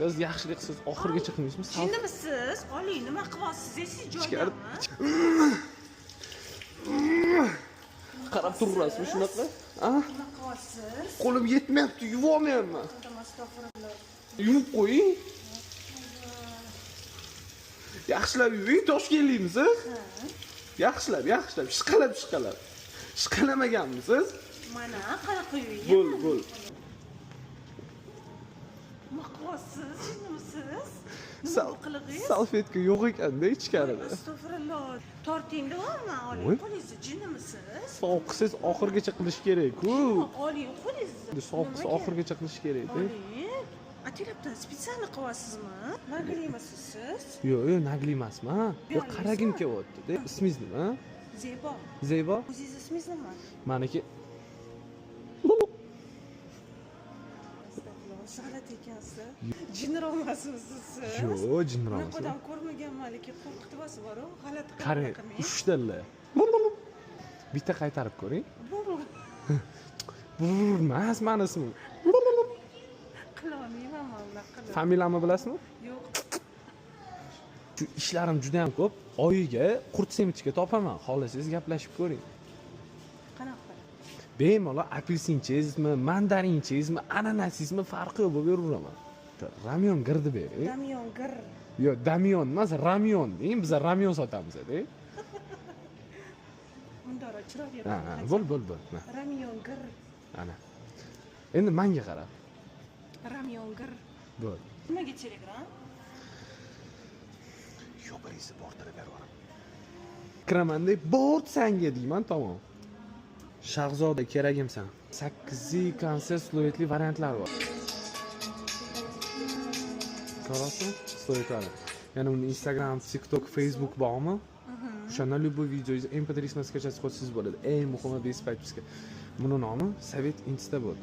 Biz yaxshilik siz oxirigacha qilmaysizmi? Jinnimisiz? Oling, nima qilyapsiz? Siz joydami? Qarab turasizmi shunaqa? Nima qilyapsiz? Qo'lim yetmayapti, yuvolmayapman. Astag'firullah. Yuvib qo'ying. Yaxshilab yuving, Toshkentlikmisiz? Yaxshilab, ishqalab. Ishqalamaganmisiz? Mana qanaqa uying? Bo'l. Nima qilyapsiz? Jinnimisiz? Qilig'ingiz? Salfetka yo'q ekanda ichkarida. Astag'firullah. Tortingda olma, Voy. oling. Qo'lingizni jinnimisiz? Sovuq qilsangiz oxirigacha qilish kerak-ku. Oling, qo'lingizni. Sovuq qilsa oxirigacha qilish kerak-da. Oling. Atilabdan spesialni qilyapsizmi? Naglimisiz siz? Yo'q, nagli emasman. Yo'q, qaragim kelyapti-da. Ismingiz nima? Zebo. Zebo? O'zingiz ismingiz nima? Meniki G'alati ekansiz. Jinniroqmasmisiz siz? Yo'q, jinniroqmas. Bunaqa odam ko'rmaganman, lekin qo'rqityapsiz bor-ku. G'alati Qarang, qilmang. 3 talla. Bitta qaytarib ko'ring. Emas, meni ismim. Qilolmayman men unaqa qilib. Familiyamni bilasizmi? Yo'q. Shu ishlarim juda ham ko'p. Oyiga qurt semichka topaman. Xohlasangiz gaplashib ko'ring. Qanaqa? Bemalol apelsinchizmi, mandarinchizmi, ananasizmi farqi yo'q bo'lib yuraveraman. Ramyon gir deb bering. Damyon gir. Yo'q, damyon emas, ramyon deng. Biz ramyon sotamiz-da. Undora chiroq Ha, bo'l. Mana. Ramyon gir. Ana. Endi menga qara. Ramyon gir. Bo'l. Nimaga telegram? Yo'q, birinchi bortirib beraman. Kiraman deb bort sanga deyman, tamom. Shahzoda keragimsan. 8 konsert slovetli variantlar bor. Qarasizmi? Slovetlar. Yana uni Instagram, TikTok, Facebook bormi? O'shanda любой videoingiz MP3 skачать qilsangiz bo'ladi. Eng muhimi bespaytskiy. Buni nomi Sovet Insta bot.